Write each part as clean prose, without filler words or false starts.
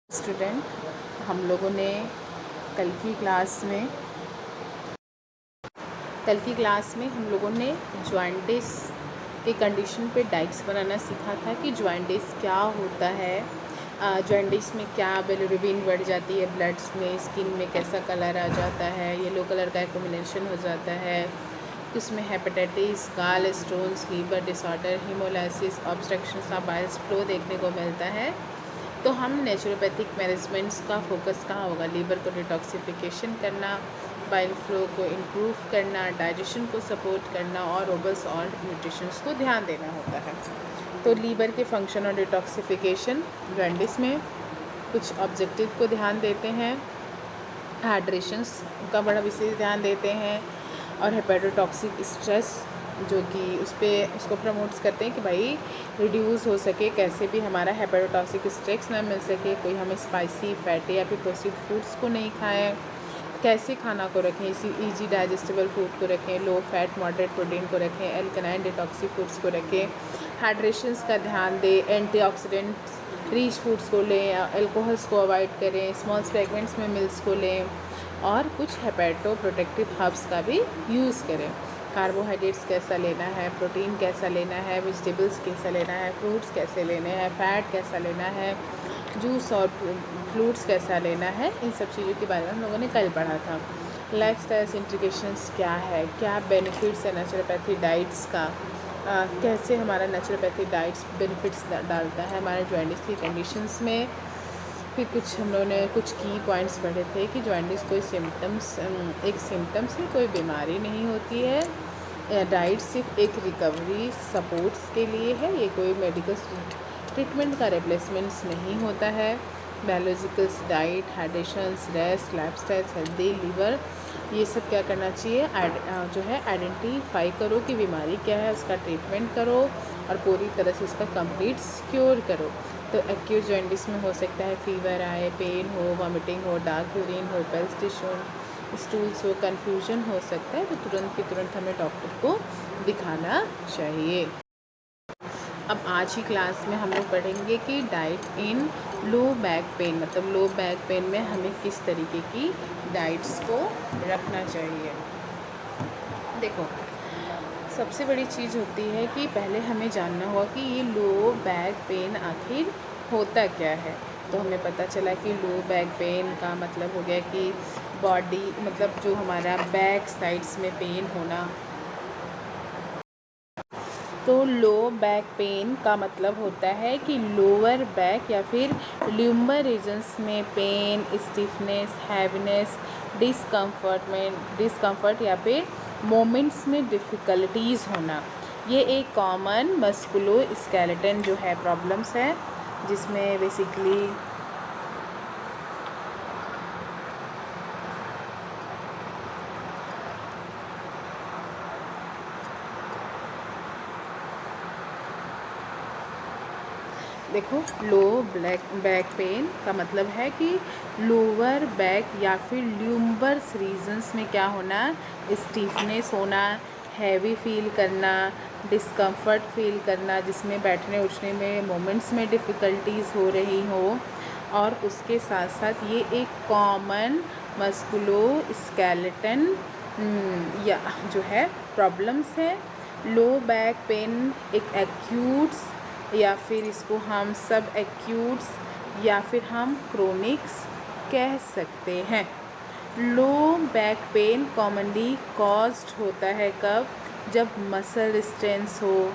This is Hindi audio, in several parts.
स्टूडेंट, हम लोगों ने कल की क्लास में हम लोगों ने जॉइंटिस के कंडीशन पे डाइट्स बनाना सीखा था कि जॉइंटिस क्या होता है, जॉइंटिस में क्या बिलिरुबिन बढ़ जाती है ब्लड्स में, स्किन में कैसा कलर आ जाता है, येलो कलर का एक्यूमुलेशन हो जाता है, उसमें hepatitis, gall stones, liver disorder, haemolysis, obstruction of biles flow देखने को मिलता है। तो हम नेचुरोपैथिक मैनेजमेंट्स का फोकस कहाँ होगा? लीवर को डिटॉक्सिफिकेशन करना, बाइल फ्लो को इम्प्रूव करना, डाइजेशन को सपोर्ट करना और रोबस्ट और न्यूट्रिशंस को ध्यान देना होता है। तो लीवर के फंक्शन और डिटॉक्सिफिकेशन जॉइंटिस में कुछ ऑब्जेक्टिव को ध्यान देते हैं, हाइड्रेशंस का बड़ा विशेष ध्यान देते हैं और हेपेटोटॉक्सिक स्ट्रेस जो कि उसको प्रमोट्स करते हैं कि भाई रिड्यूस हो सके, कैसे भी हमारा हेपेटोटॉक्सिक स्ट्रेस ना मिल सके, कोई हमें स्पाइसी, फैटी या फिर प्रोसेस्ड फूड्स को नहीं खाएं, कैसे खाना को रखें, इसी ईजी डाइजेस्टेबल फूड को रखें, लो फैट मॉडरेट प्रोटीन को रखें, एल्कलाइन डिटॉक्सिक फूड्स को रखें, हाइड्रेशंस का ध्यान दें, एंटीऑक्सीडेंट्स रिच फूड्स को लें, अल्कोहल्स को अवॉइड करें, स्मॉल फ्रेगमेंट्स में मिल्क्स को लें और कुछ हेपेटो प्रोटेक्टिव हर्ब्स का भी यूज़ करें। कार्बोहाइड्रेट्स कैसा लेना है, प्रोटीन कैसा लेना है, वेजिटेबल्स कैसा लेना है, फ्रूट्स कैसे लेने हैं, फ़ैट कैसा लेना है, जूस और फ्रूट्स कैसा लेना है, इन सब चीज़ों के बारे में हम लोगों ने कल पढ़ा था। लाइफस्टाइल इंटीग्रेशंस क्या है, क्या बेनिफिट्स है नेचुरोपैथी डाइट्स का, कैसे हमारा नेचुरोपैथी डाइट्स बेनिफिट्स डालता है हमारे जॉइंटिस की कंडीशंस में। फिर कुछ हम लोगों ने कुछ की पॉइंट्स पढ़े थे कि जॉइंटिस कोई एक सिम्टम्स है, कोई बीमारी नहीं होती है। डाइट सिर्फ एक रिकवरी सपोर्ट्स के लिए है, ये कोई मेडिकल ट्रीटमेंट का रिप्लेसमेंट्स नहीं होता है। Biologicals diet, hydrations, rest, lifestyles, healthy liver, ये सब क्या करना चाहिए, जो है आइडेंटिफाई करो कि बीमारी क्या है, उसका ट्रीटमेंट करो और पूरी तरह से उसका कंप्लीट क्योर करो। तो एक्यूट जॉइंटिस में हो सकता है फीवर आए, पेन हो, वॉमिटिंग हो, डार्क यूरिन हो, पेल्पिटेशन, स्टूल्स हो, कन्फ्यूजन हो सकता है, तो तुरंत के तुरंत हमें डॉक्टर को दिखाना चाहिए। अब आज ही क्लास में हम लोग पढ़ेंगे कि diet in low back pen, मतलब लो बैक पेन में हमें किस तरीके की डाइट्स को रखना चाहिए। देखो, सबसे बड़ी चीज़ होती है कि पहले हमें जानना होगा कि ये लो बैक पेन आखिर होता क्या है। तो हमें पता चला कि लो बैक पेन का मतलब हो गया कि बॉडी, मतलब जो हमारा बैक साइड्स में पेन होना। तो लो बैक पेन का मतलब होता है कि लोअर बैक या फिर ल्यूम्बर रीजन्स में पेन, स्टिफनेस, हैवीनेस, डिस्कम्फर्ट या फिर मोमेंट्स में डिफ़िकल्टीज़ होना। ये एक कॉमन मस्कुलो स्केलेटन जो है प्रॉब्लम्स है, जिसमें बेसिकली देखो, लो बैक पेन का मतलब है कि लोअर बैक या फिर ल्यूम्बर्स रीजन्स में क्या होना, स्टीफनेस होना, हैवी फील करना, डिस्कम्फर्ट फील करना, जिसमें बैठने उठने में मोमेंट्स में डिफ़िकल्टीज़ हो रही हो, और उसके साथ साथ ये एक कॉमन मस्कुलो स्केलेटन या जो है प्रॉब्लम्स है। लो बैक पेन एक एक्यूट्स या फिर इसको हम सब एक्यूट्स या फिर हम क्रोनिक्स कह सकते हैं। लो बैक पेन कॉमनली कॉज्ड होता है कब? जब मसल स्ट्रेंस हो,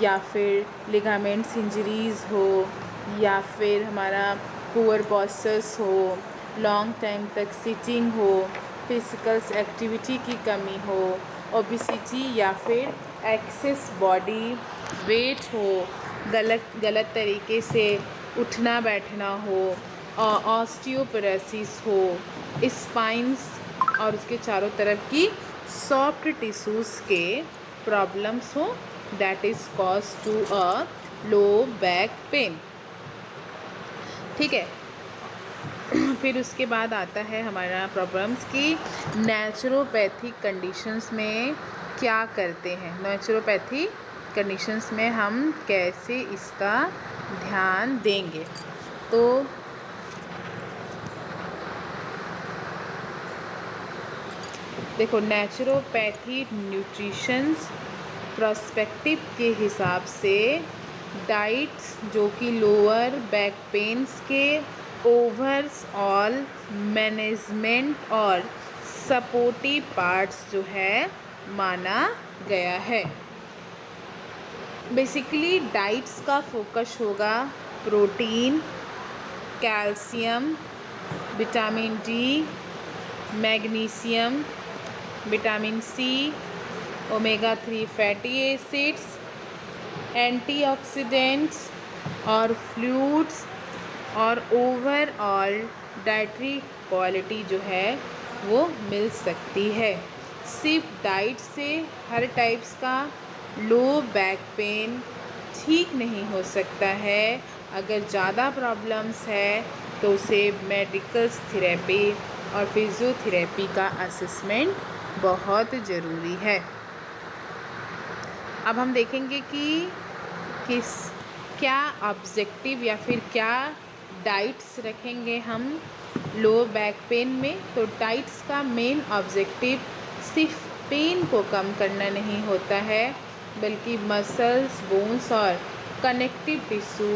या फिर लिगामेंट्स इंजरीज़ हो, या फिर हमारा पुअर पॉस्चर्स हो, लॉन्ग टाइम तक सिटिंग हो, फिजिकल्स एक्टिविटी की कमी हो, ओबेसिटी या फिर एक्सेस बॉडी वेट हो, गलत तरीके से उठना बैठना हो, ऑस्टियोपोरोसिस हो, स्पाइंस और उसके चारों तरफ की सॉफ्ट टिश्यूज़ के प्रॉब्लम्स हो, that is cause to a low back pain. ठीक है। फिर उसके बाद आता है हमारा प्रॉब्लम्स की नेचुरोपैथिक कंडीशंस में क्या करते हैं। नेचुरोपैथी कंडीशंस में हम कैसे इसका ध्यान देंगे। तो देखो नेचुरोपैथी न्यूट्रिशंस प्रोस्पेक्टिव के हिसाब से डाइट्स जो कि लोअर बैक पेन्स के ओवरऑल मैनेजमेंट और सपोर्टिव पार्ट्स जो है माना गया है। बेसिकली डाइट्स का फोकस होगा protein, calcium, vitamin D, magnesium, vitamin C, omega 3 fatty acids, antioxidants और फ्लूइड्स और ओवरऑल डाइटरी क्वालिटी जो है वो मिल सकती है। सिर्फ डाइट से हर टाइप्स का लो बैक पेन ठीक नहीं हो सकता है। अगर ज़्यादा प्रॉब्लम्स है तो उसे मेडिकल थेरेपी और फिजियोथेरेपी का असेसमेंट बहुत ज़रूरी है। अब हम देखेंगे कि क्या ऑब्जेक्टिव या फिर क्या डाइट्स रखेंगे हम लो बैक पेन में। तो डाइट्स का मेन ऑब्जेक्टिव सिर्फ पेन को कम करना नहीं होता है, बल्कि मसल्स, बोन्स और कनेक्टिव टिश्यू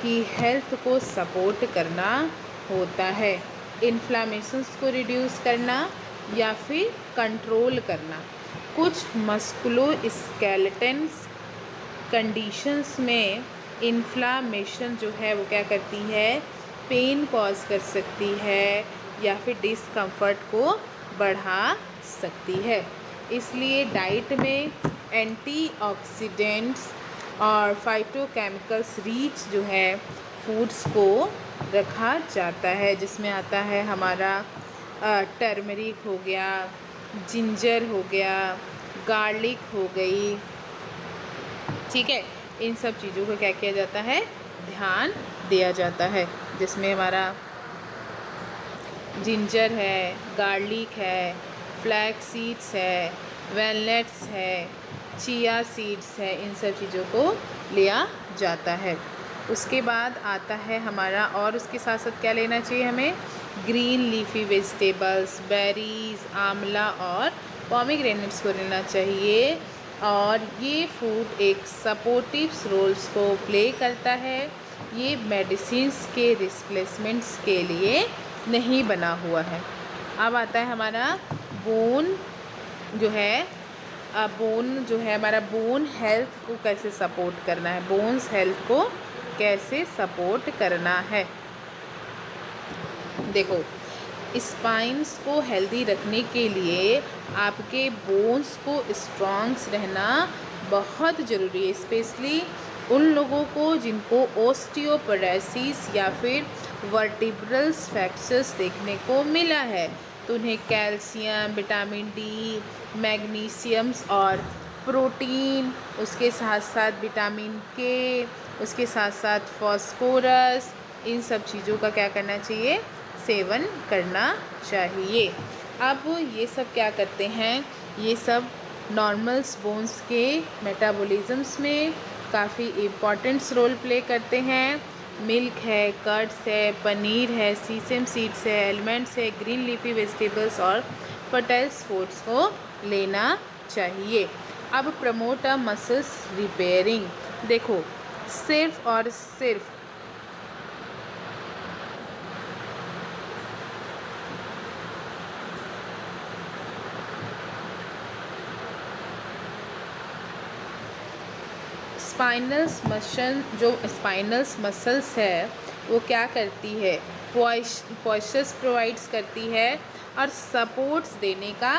की हेल्थ को सपोर्ट करना होता है, इन्फ्लामेशंस को रिड्यूस करना या फिर कंट्रोल करना। कुछ मस्कुलो स्केलेटन्स कंडीशंस में इन्फ्लामेशन जो है वो क्या करती है, पेन कॉज कर सकती है या फिर डिस्कम्फर्ट को बढ़ा सकती है। इसलिए डाइट में एंटीऑक्सीडेंट्स और फाइटोकेमिकल्स रिच जो है फूड्स को रखा जाता है, जिसमें आता है हमारा टर्मरिक हो गया, जिंजर हो गया, गार्लिक हो गई, ठीक है। इन सब चीज़ों को क्या किया जाता है, ध्यान दिया जाता है, जिसमें हमारा जिंजर है, गार्लिक है, फ्लैक्स सीड्स है, वैलनट्स है, चिया सीड्स है, इन सब चीज़ों को लिया जाता है। उसके बाद आता है हमारा, और उसके साथ साथ क्या लेना चाहिए हमें, ग्रीन लीफी वेजिटेबल्स, बेरीज, आंवला और पोमीग्रेनेट्स को लेना चाहिए। और ये फूड एक सपोर्टिव रोल्स को प्ले करता है। ये मेडिसिन्स के रिप्लेसमेंट्स के लिए नहीं बना हुआ है। अब आता है हमारा बोन जो है, हमारा बोन हेल्थ को कैसे सपोर्ट करना है, बोन्स हेल्थ को कैसे सपोर्ट करना है। देखो, स्पाइन्स को हेल्दी रखने के लिए आपके बोन्स को स्ट्रॉन्ग्स रहना बहुत ज़रूरी है, स्पेशली उन लोगों को जिनको ओस्टियोपोरोसिस या फिर वर्टिब्रल फ्रैक्चर्स देखने को मिला है। तो उन्हें कैल्शियम, विटामिन डी, मैग्नीशियम्स और प्रोटीन, उसके साथ साथ विटामिन के, उसके साथ साथ फॉस्फोरस, इन सब चीज़ों का क्या करना चाहिए, सेवन करना चाहिए। अब ये सब क्या करते हैं, ये सब नॉर्मल्स बोन्स के मेटाबॉलिज्म्स में काफ़ी इम्पॉर्टेंट्स रोल प्ले करते हैं। मिल्क है, कर्ड्स है, पनीर है, सीसम सीड्स है, एलमंड्स है, ग्रीन लीफी वेजिटेबल्स और फर्टाइल्स फूड्स को लेना चाहिए। अब प्रमोट अ मसल्स रिपेयरिंग। देखो, सिर्फ और सिर्फ स्पाइनल्स मसल्स है वो क्या करती है, पॉइस्चर्स प्रोवाइड्स करती है और सपोर्ट्स देने का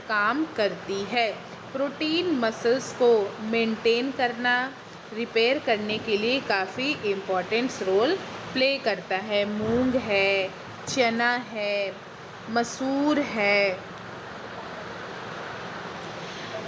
काम करती है। प्रोटीन मसल्स को मेंटेन करना, रिपेयर करने के लिए काफ़ी इम्पोर्टेंट रोल प्ले करता है। मूंग है, चना है, मसूर है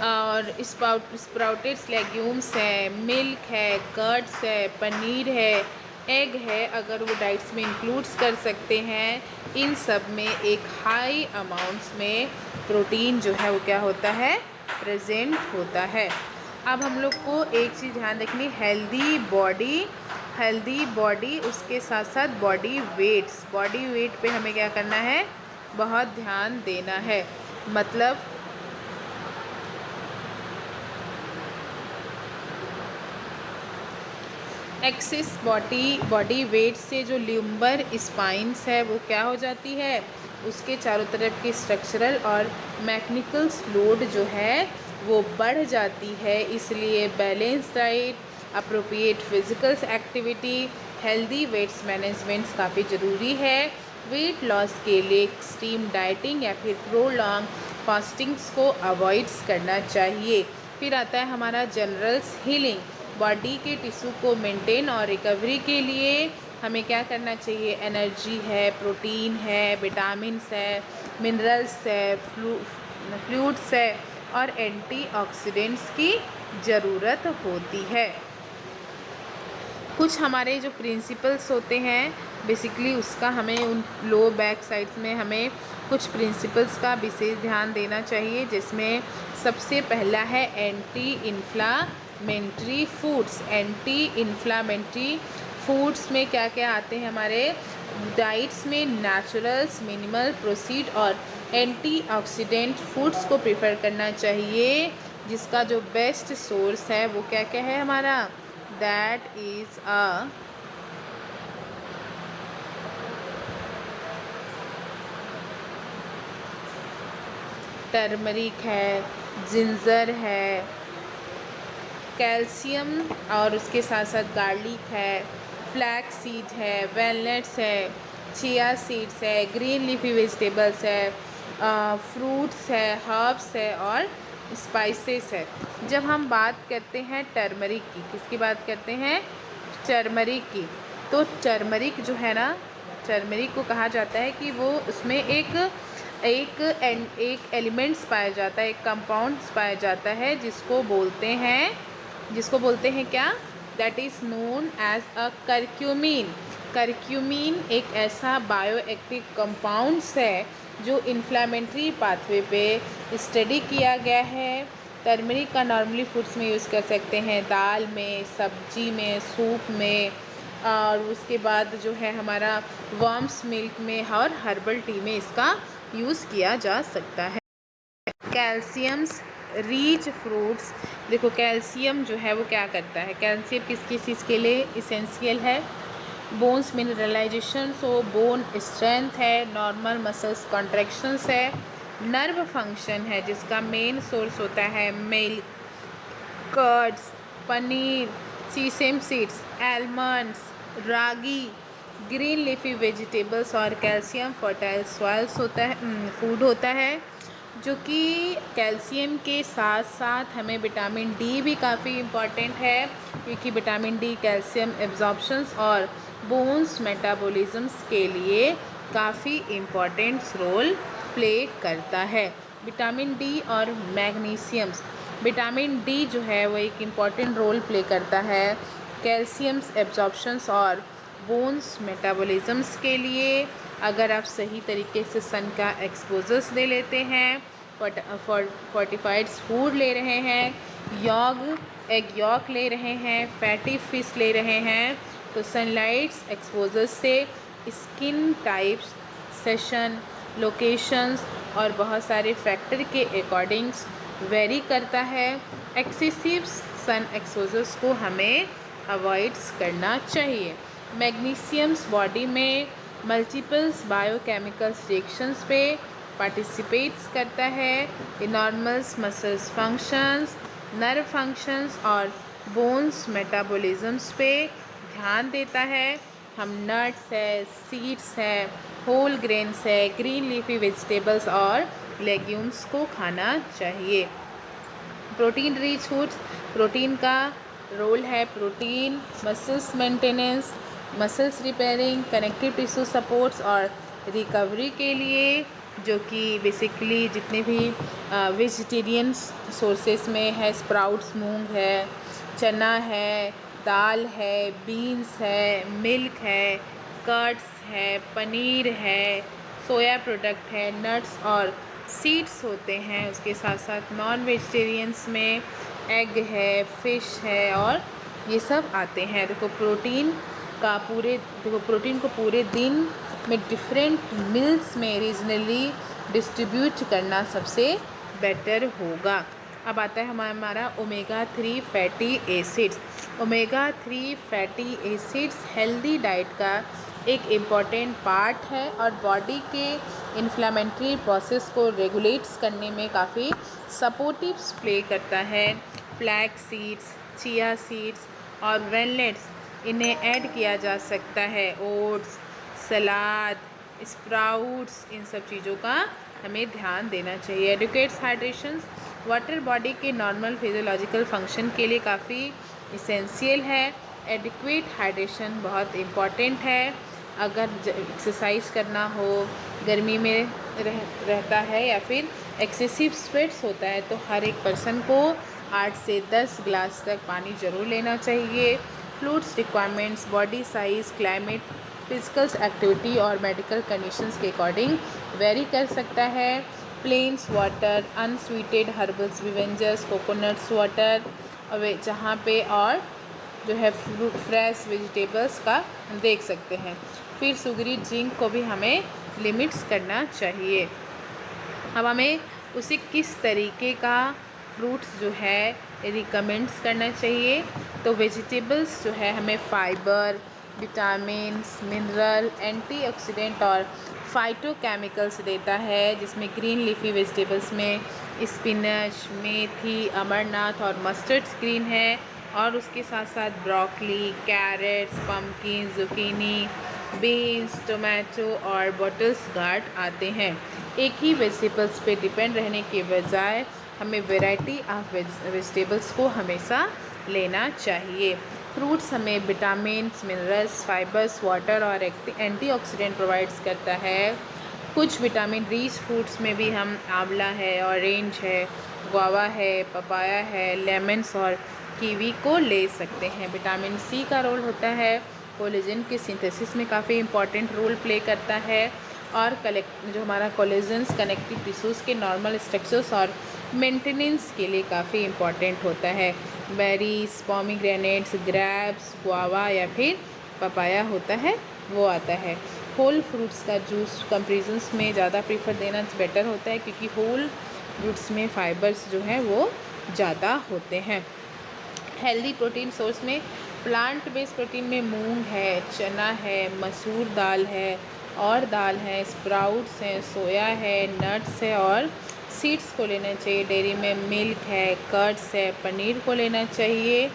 और स्प्राउटेड्स लेग्यूम्स है, मिल्क है, कर्ड्स है, पनीर है, एग है, अगर वो डाइट्स में इंक्लूड्स कर सकते हैं। इन सब में एक हाई अमाउंट्स में प्रोटीन जो है वो क्या होता है, प्रेजेंट होता है। अब हम लोग को एक चीज़ ध्यान रखनी, हेल्दी बॉडी उसके साथ साथ बॉडी वेट पे हमें क्या करना है, बहुत ध्यान देना है। मतलब एक्सिस बॉडी वेट से जो ल्यूम्बर स्पाइंस है वो क्या हो जाती है, उसके चारों तरफ की स्ट्रक्चरल और मैकेनिकल लोड जो है वो बढ़ जाती है। इसलिए balance diet, appropriate physical activity, healthy weights managements काफ़ी ज़रूरी है। वेट लॉस के लिए एक्सट्रीम डाइटिंग या फिर प्रोलॉन्ग फास्टिंग्स को अवॉइड्स करना चाहिए। फिर आता है हमारा जनरल्स हीलिंग। बॉडी के टिश्यू को मेंटेन और रिकवरी के लिए हमें क्या करना चाहिए, एनर्जी है, प्रोटीन है, विटामिन्स है, मिनरल्स है, फ्लूइड्स है और एंटीऑक्सीडेंट्स की ज़रूरत होती है। कुछ हमारे जो प्रिंसिपल्स होते हैं बेसिकली उसका हमें उन लो बैक साइड्स में हमें कुछ प्रिंसिपल्स का विशेष ध्यान देना चाहिए, जिसमें सबसे पहला है anti inflammatory foods. Anti inflammatory foods में क्या क्या आते हैं हमारे डाइट्स में, नेचुरल्स, मिनिमल प्रोसीड और एंटीऑक्सीडेंट फूड्स को प्रेफर करना चाहिए, जिसका जो बेस्ट सोर्स है वो क्या क्या है हमारा, दैट इज़ टर्मरिक है, जिंजर है, कैल्शियम और उसके साथ साथ गार्लिक है, फ्लैक्स सीड है, वैलनट्स है, चिया सीड्स है, ग्रीन लीफी वेजिटेबल्स है, फ्रूट्स है, हर्ब्स है और स्पाइसेस है। जब हम बात करते हैं टर्मरिक की, किसकी बात करते हैं, टर्मरिक की, तो टर्मरिक जो है ना, टर्मरिक को कहा जाता है कि वो उसमें एक एलिमेंट्स पाया जाता है, एक कंपाउंड्स पाया जाता है जिसको बोलते हैं क्या, that is known as a curcumin. Curcumin एक ऐसा बायोएक्टिव कंपाउंड्स है जो इन्फ्लामेटरी पाथवे पे स्टडी किया गया है। टर्मरिक का नॉर्मली फूड्स में यूज़ कर सकते हैं, दाल में, सब्जी में, सूप में, और उसके बाद जो है हमारा वार्म्स मिल्क में और हर्बल टी में इसका यूज़ किया जा सकता है। कैल्शियम्स रिच फ्रूट्स, देखो कैल्शियम जो है वो क्या करता है, कैल्शियम किस किस चीज़ के लिए इसेंशियल है, bones mineralization, so bone strength है, नॉर्मल मसल्स कॉन्ट्रैक्शंस है, नर्व फंक्शन है जिसका मेन सोर्स होता है milk, curds, paneer, sesame seeds, almonds, ragi, green leafy vegetables और कैल्शियम फर्टाइल सॉइल्स होता है, फूड होता है, जो कि कैल्शियम के साथ साथ हमें विटामिन डी भी काफ़ी इम्पॉर्टेंट है, क्योंकि विटामिन डी कैल्शियम एब्जॉर्प्शंस और बोन्स मेटाबॉलिज्म्स के लिए काफ़ी इम्पॉर्टेंट रोल प्ले करता है। विटामिन डी और मैग्नीशियम्स, विटामिन डी जो है वो एक इम्पॉर्टेंट रोल प्ले करता है कैल्शियम्स एब्जॉर्प्शंस और बोन्स मेटाबॉलिज्म्स के लिए। अगर आप सही तरीके से सन का एक्सपोजर्स ले लेते हैं, फोर्टिफाइड्स फूड ले रहे हैं, एग यॉक ले रहे हैं, फैटी फिश ले रहे हैं, तो सनलाइट्स एक्सपोजर्स से स्किन टाइप्स, सेशन, लोकेशंस और बहुत सारे फैक्टर के अकॉर्डिंग्स वेरी करता है। एक्सेसिव सन एक्सपोजर्स को हमें अवॉइड्स करना चाहिए। मैग्नीशियम्स बॉडी में मल्टीपल्स बायोकेमिकल्स रिएक्शंस पे पार्टिसिपेट्स करता है, इनॉर्मल्स मसल्स फंक्शंस, नर्व फंक्शंस और बोन्स मेटाबॉलिज्म्स पे ध्यान देता है। हम नट्स है, सीड्स है, होल ग्रेन्स है, ग्रीन लीफी वेजिटेबल्स और लेग्यूम्स को खाना चाहिए। प्रोटीन रिच फूड्स, प्रोटीन का रोल है, protein muscles maintenance, muscles repairing, connective tissue supports और रिकवरी के लिए, जो कि बेसिकली जितने भी वेजिटेरियन सोर्सेस में है, स्प्राउट्स मूंग है, चना है, दाल है, बीन्स है, मिल्क है, कर्ड्स है, पनीर है, सोया प्रोडक्ट है, नट्स और सीड्स होते हैं। उसके साथ साथ नॉन वेजिटेरियंस में एग है, फिश है और ये सब आते हैं। देखो प्रोटीन को पूरे दिन में डिफरेंट मील्स में रीजनली डिस्ट्रीब्यूट करना सबसे बेटर होगा। अब आता है हमारा omega 3 fatty acids. Omega 3 fatty acids healthy diet का एक इम्पॉर्टेंट पार्ट है और बॉडी के इन्फ्लेमेटरी प्रोसेस को रेगुलेट्स करने में काफ़ी सपोर्टिव प्ले करता है। फ्लैक्स सीड्स, चिया सीड्स और वैलनट्स, इन्हें ऐड किया जा सकता है। ओट्स, सलाद, स्प्राउट्स, इन सब चीज़ों का हमें ध्यान देना चाहिए। एडुकेट्स हाइड्रेशंस, वाटर बॉडी के नॉर्मल फिजियोलॉजिकल फंक्शन के लिए काफ़ी इसेंशियल है। एडिक्वेट हाइड्रेशन बहुत इम्पॉर्टेंट है। अगर एक्सरसाइज करना हो, गर्मी में रहता है या फिर एक्सेसिव स्वेट्स होता है, तो हर एक पर्सन को 8 से 10 ग्लास तक पानी ज़रूर लेना चाहिए। Fluids requirements body size, climate, physical activity और मेडिकल कंडीशंस के अकॉर्डिंग वेरी कर सकता है। Plains water, unsweetened herbals beverages, coconuts water, जहाँ पे और जो है फ्रेश वेजिटेबल्स का हम देख सकते हैं। फिर सुगरी ड्रिंक को भी हमें लिमिट्स करना चाहिए। अब हमें उसे किस तरीके का फ्रूट्स जो है रिकमेंड्स करना चाहिए, तो वेजिटेबल्स जो है हमें फाइबर, विटामिन्स, मिनरल, एंटीऑक्सीडेंट और फाइटोकेमिकल्स देता है, जिसमें ग्रीन लीफी वेजिटेबल्स में स्पिनच, मेथी, अमरनाथ और मस्टर्ड ग्रीन है। और उसके साथ साथ broccoli, carrots, pumpkin, zucchini, beans, tomato और बॉटल्स गार्ड आते हैं। एक ही वेजिटेबल्स पे डिपेंड रहने के बजाय हमें वैरायटी ऑफ वेजिटेबल्स को हमेशा लेना चाहिए। फ्रूट्स हमें विटामिन्स, मिनरल्स, फाइबर्स, वाटर और एंटीऑक्सीडेंट प्रोवाइड्स करता है। कुछ विटामिन रिच फ्रूट्स में भी हम आंवला है, ऑरेंज है, गुआवा है, पपाया है, लेमन्स और कीवी को ले सकते हैं। विटामिन सी का रोल होता है कोलेजन के सिंथेसिस में, काफ़ी इंपॉर्टेंट रोल प्ले करता है। और जो हमारा कोलेजन्स कनेक्टिव टिश्यूज़ के नॉर्मल स्ट्रक्चर्स और मेंटेनेंस के लिए काफ़ी इंपॉर्टेंट होता है। बेरीज, पोमीग्रेनेट्स, ग्रेप्स, गुआवा या फिर पपाया होता है वो आता है। होल फ्रूट्स का जूस कंपेरिजन्स में ज़्यादा प्रीफर देना बेटर होता है, क्योंकि होल फ्रूट्स में फाइबर्स जो हैं वो ज़्यादा होते हैं। हेल्दी प्रोटीन सोर्स में प्लांट बेस्ड प्रोटीन में मूंग है, चना है, मसूर दाल है और दाल है, स्प्राउट्स हैं, सोया है, नट्स है और सीड्स को लेना चाहिए। डेयरी में मिल्क है, कर्ड्स है, पनीर को लेना चाहिए।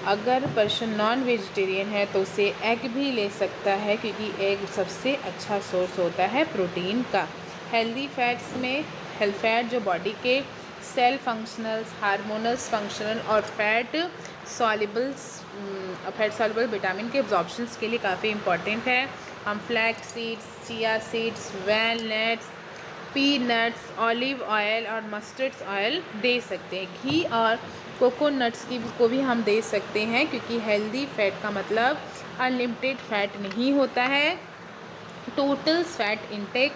अगर पर्सन नॉन वेजिटेरियन है तो उसे एग भी ले सकता है, क्योंकि एग सबसे अच्छा सोर्स होता है प्रोटीन का। हेल्दी फैट्स में हेल्थ फैट जो बॉडी के सेल फंक्शनल्स, हार्मोनल्स फंक्शनल और फैट सॉल्युबल विटामिन के एब्जॉर्प्शंस के लिए काफ़ी इंपॉर्टेंट है। हम flax seeds, chia seeds, walnuts, peanuts, olive oil और मस्टर्ड ऑयल दे सकते हैं। घी और कोकोनट्स को भी हम दे सकते हैं, क्योंकि हेल्दी फैट का मतलब अनलिमिटेड फैट नहीं होता है। टोटल फैट इंटेक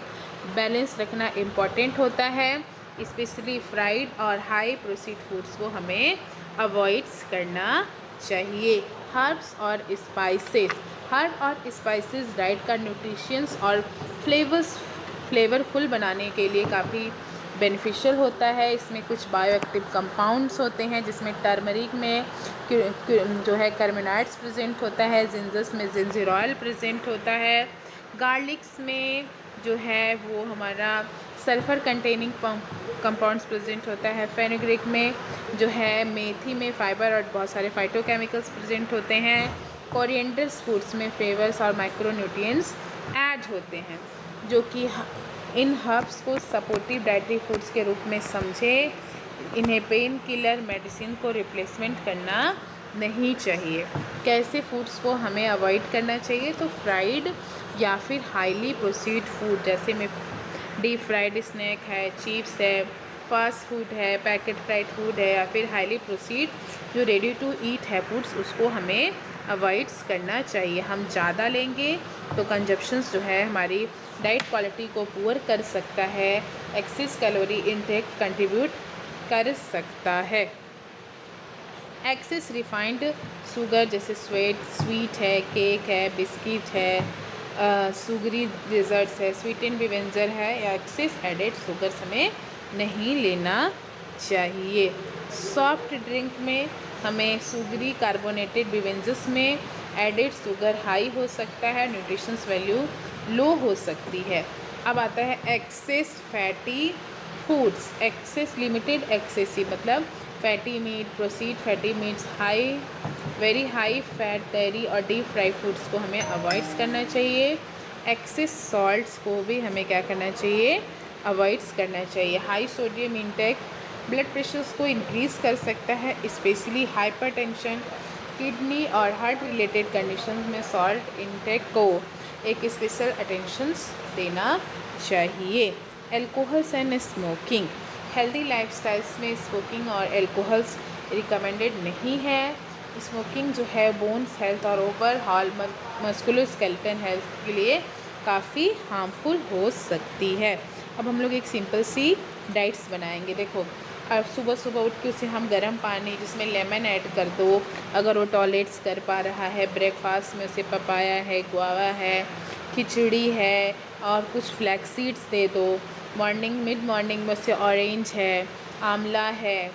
बैलेंस रखना इम्पॉर्टेंट होता है। स्पेशली फ्राइड और हाई प्रोसेस्ड फूड्स को हमें अवॉइड्स करना चाहिए। हर्ब्स और स्पाइसेस, हर्ब और स्पाइसेस डाइट का न्यूट्रिशंस और फ्लेवरफुल बनाने के लिए काफ़ी बेनिफिशियल होता है। इसमें कुछ बायोएक्टिव कंपाउंड्स होते हैं, जिसमें टर्मरिक में जो है कर्मिनाइड्स प्रेजेंट होता है, जिंजर्स में जिंजर ऑयल प्रेजेंट होता है, गार्लिक्स में जो है वो हमारा सल्फ़र कंटेनिंग कंपाउंड्स प्रेजेंट होता है, फेनुग्रीक में जो है मेथी में फाइबर और बहुत सारे फाइटोकेमिकल्स प्रेजेंट होते हैं, कोरिएंडर्स फूड्स में फ्लेवर्स और माइक्रोन्यूट्रिएंट्स ऐड होते हैं, जो कि इन हर्ब्स को सपोर्टिव डाइटरी फूड्स के रूप में समझे। इन्हें पेन किलर मेडिसिन को रिप्लेसमेंट करना नहीं चाहिए। कैसे फूड्स को हमें अवॉइड करना चाहिए, तो फ्राइड या फिर हाईली प्रोसेस्ड फूड, जैसे में डीप फ्राइड स्नैक है, चिप्स है, फास्ट फूड है, पैकेट फ्राइड फूड है या फिर हाईली प्रोसेस्ड जो रेडी टू ईट है फूड्स, उसको हमें अवॉइड्स करना चाहिए। हम ज़्यादा लेंगे तो कंजप्शंस जो है हमारी डाइट क्वालिटी को पुअर कर सकता है, एक्सेस कैलोरी इनटेक कंट्रीब्यूट कर सकता है। एक्सेस रिफाइंड शुगर जैसे स्वीट है, केक है, बिस्किट है, शुगरी डिज़र्ट्स है, स्वीटेंड बेवेंजर है या एक्सेस एडेड शुगर्स हमें नहीं लेना चाहिए। सॉफ्ट ड्रिंक में हमें शुगरी कार्बोनेटेड बेवेंजर्स में एडेड शुगर हाई हो सकता है, न्यूट्रिशंस वैल्यू लो हो सकती है। अब आता है excess fatty foods. Excess limited excessive मतलब fatty meat, processed fatty meats, high very high fat dairy और डीप फ्राई फूड्स को हमें अवॉइड्स करना चाहिए। एक्सेस सॉल्ट्स को भी हमें क्या करना चाहिए, अवॉइड्स करना चाहिए। High sodium intake blood pressures को इंक्रीज़ कर सकता है, स्पेशली हाइपरटेंशन, किडनी और हार्ट रिलेटेड कंडीशंस में सॉल्ट इंटेक को एक स्पेशल अटेंशंस देना चाहिए। Alcohols and smoking, healthy lifestyles में स्मोकिंग और एल्कोहल्स रिकमेंडेड नहीं है। स्मोकिंग जो है बोन्स हेल्थ और ओवरऑल मस्कुलोस्केलेटल हेल्थ के लिए काफ़ी हार्मफुल हो सकती है। अब हम लोग एक सिंपल सी डाइट्स बनाएंगे। देखो, अब सुबह सुबह उठ के उसे हम गर्म पानी जिसमें लेमन ऐड कर दो, अगर वो टॉयलेट्स कर पा रहा है। ब्रेकफास्ट में उसे पपाया है, गुआवा है, खिचड़ी है और कुछ फ्लैक्स सीड्स दे दो। मिड मॉर्निंग में उसे ऑरेंज है, आंवला है,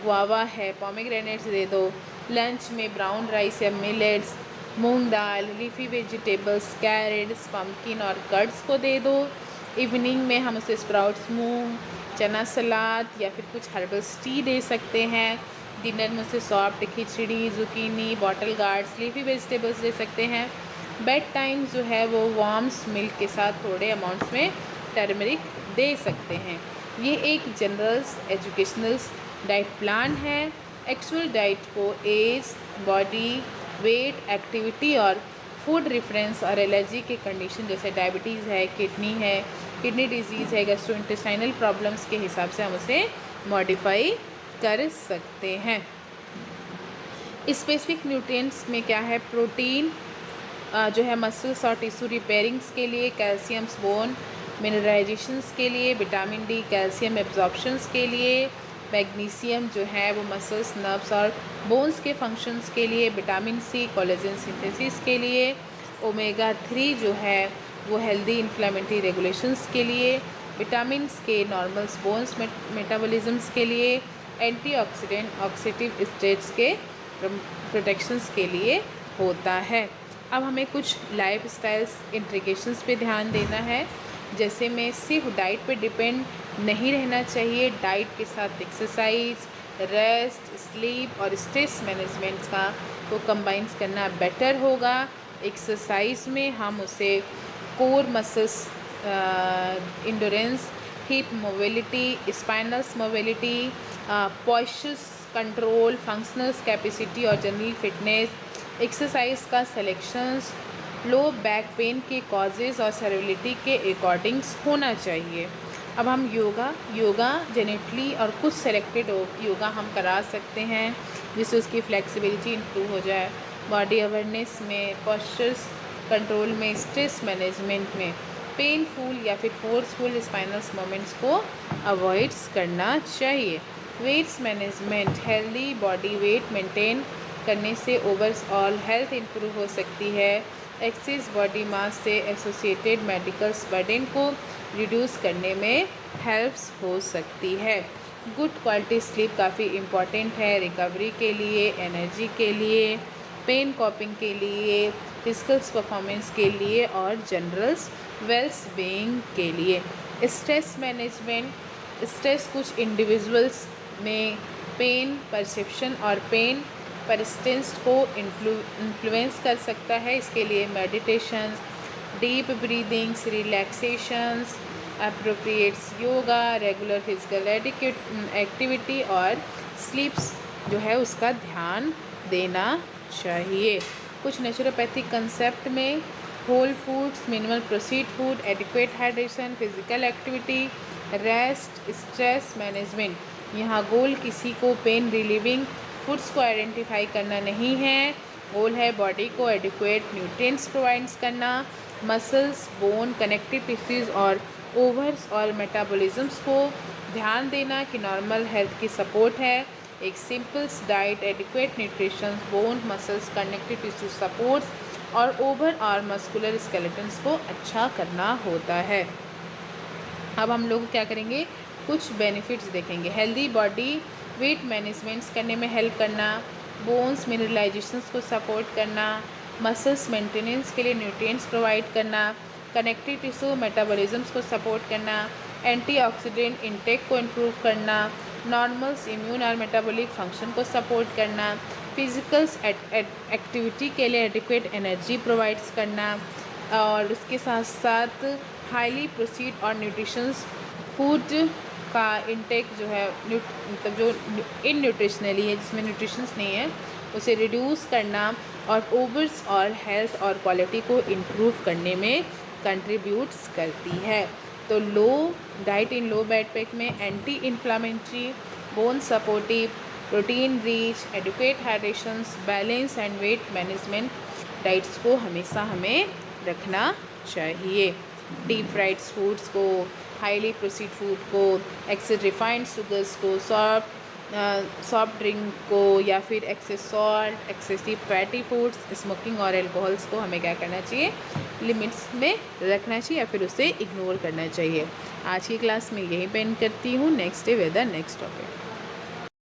गुआवा है, पोमेग्रेनेट्स दे दो। लंच में ब्राउन राइस या मिलेट्स, मूंग दाल, लीफी वेजिटेबल्स, कैरेट्स, पम्पकिन और कर्ड्स को दे दो। इवनिंग में हम उसे स्प्राउट्स, मूंग, चना सलाद या फिर कुछ हर्बल्स टी दे सकते हैं। डिनर में उसे सॉफ्ट खिचड़ी, zucchini, bottle gourds, leafy vegetables दे सकते हैं। बेड टाइम जो है वो वार्म्स मिल्क के साथ थोड़े अमाउंट्स में टर्मरिक दे सकते हैं। ये एक जनरल्स एजुकेशनल्स डाइट प्लान है। एक्चुअल डाइट को एज, बॉडी वेट, एक्टिविटी और फूड रेफरेंस और एलर्जी के कंडीशन जैसे डायबिटीज़ है, किडनी डिजीज़ है, गैस्ट्रोइंटेस्टाइनल प्रॉब्लम्स के हिसाब से हम उसे मॉडिफाई कर सकते हैं। स्पेसिफिक न्यूट्रिएंट्स में क्या है, प्रोटीन जो है मसल्स और टिश्यू रिपेयरिंग्स के लिए, कैल्शियम्स बोन मिनरलाइजेशंस के लिए, विटामिन डी कैल्शियम एब्जॉर्प्शंस के लिए, मैग्नीशियम जो है वो मसल्स, नर्व्स और बोन्स के फंक्शंस के लिए, विटामिन सी कोलेजन सिंथेसिस के लिए, ओमेगा 3 जो है वो हेल्दी इन्फ्लेमेटरी रेगुलेशंस के लिए, विटामिन्स के नॉर्मल्स बोन्स मेटाबॉलिज्म्स के लिए, एंटीऑक्सीडेंट ऑक्सीडेटिव स्टेट्स के प्रोटेक्शंस के लिए होता है। अब हमें कुछ लाइफ स्टाइल्स इंट्रीगेशंस पे ध्यान देना है। जैसे में सिर्फ डाइट पे डिपेंड नहीं रहना चाहिए, डाइट के साथ एक्सरसाइज, रेस्ट, स्लीप और स्ट्रेस मैनेजमेंट्स का को कंबाइंस करना बेटर होगा। एक्सरसाइज में हम उसे core muscles endurance, hip mobility, spinals mobility, postures control, functionals capacity और जनरल फिटनेस, एक्सरसाइज का सिलेक्शंस लो बैक पेन के कॉजेज़ और सर्विलिटी के अकॉर्डिंग्स होना चाहिए। अब हम योगा जेनेटली और कुछ सेलेक्टेड योगा हम करा सकते हैं जिससे उसकी फ्लेक्सिबिलिटी इंप्रूव हो जाए। बॉडी अवेयरनेस में, पोस्चर्स कंट्रोल में, स्ट्रेस मैनेजमेंट में, पेनफुल या फिर फोर्सफुल स्पाइनल्स मोमेंट्स को अवॉइड्स करना चाहिए। Weights management, healthy body weight maintain करने से ओवरऑल हेल्थ इंप्रूव हो सकती है। एक्सेस बॉडी मास से एसोसिएटेड मेडिकल्स बर्डन को रिड्यूस करने में हेल्प्स हो सकती है। गुड क्वालिटी स्लीप काफ़ी इम्पॉर्टेंट है रिकवरी के लिए, एनर्जी के लिए, पेन कॉपिंग के लिए, फिजिकल परफॉर्मेंस के लिए और जनरल्स वेल्स बीइंग के लिए। स्ट्रेस मैनेजमेंट, स्ट्रेस कुछ इंडिविजुअल्स में पेन परसेप्शन और पेन परसिस्टेंस को इन्फ्लुएंस कर सकता है। इसके लिए meditation, deep breathings, relaxations, appropriates yoga, regular physical activity और स्लीप्स जो है उसका ध्यान देना चाहिए। कुछ नेचुरोपैथिक कंसेप्ट में whole foods, minimal processed food, adequate hydration, physical activity, rest, stress management. यहाँ गोल किसी को पेन रिलीविंग फूड्स को आइडेंटिफाई करना नहीं है, गोल है बॉडी को एडिक्वेट न्यूट्रिएंट्स प्रोवाइड्स करना, मसल्स, बोन, कनेक्टिव टिश्यूज़ और ओवर्स और मेटाबॉलिज्म्स को ध्यान देना कि नॉर्मल हेल्थ की सपोर्ट है। एक simple diet, adequate nutrition, bone, muscles, connective tissue supports और ओवर और मस्कुलर स्केलेटन्स को अच्छा करना होता है। अब हम लोग क्या करेंगे, कुछ बेनिफिट्स देखेंगे। हेल्दी बॉडी वेट मैनेजमेंट्स करने में हेल्प करना, बोन्स मिनरलाइजेशंस को सपोर्ट करना, मसल्स मेंटेनेंस के लिए न्यूट्रिएंट्स प्रोवाइड करना, कनेक्टिव टिश्यू मेटाबॉलिज्म्स को सपोर्ट करना, एंटीऑक्सीडेंट इंटेक को इम्प्रूव करना, नॉर्मल्स इम्यून और मेटाबॉलिक फंक्शन को सपोर्ट करना, फिजिकल्स एक्टिविटी के लिए एडिक्वेट एनर्जी प्रोवाइड्स करना, और उसके साथ साथ हाईली प्रोसीड और न्यूट्रिशंस फूड का इंटेक जो है मतलब जो इन न्यूट्रिशनली है, जिसमें न्यूट्रिशंस नहीं है, उसे रिड्यूस करना और ओवर्स और हेल्थ और क्वालिटी को इम्प्रूव करने में कंट्रीब्यूट्स करती है। तो low diet in low backpack में anti inflammatory, bone supportive, protein rich, adequate hydrations, balance and weight management diets को हमेशा हमें रखना चाहिए। डीप फ्राइड फूड्स को, हाईली प्रोसीड फूड को, एक्सेस रिफाइंड शुगर्स को, सॉफ्ट ड्रिंक को, या फिर excess salt, excessive fatty foods, smoking और एल्कोहल्स को हमें क्या करना चाहिए, लिमिट्स में रखना चाहिए या फिर उसे इग्नोर करना चाहिए। आज की क्लास में यही पेंड करती हूँ। Next day with the next topic.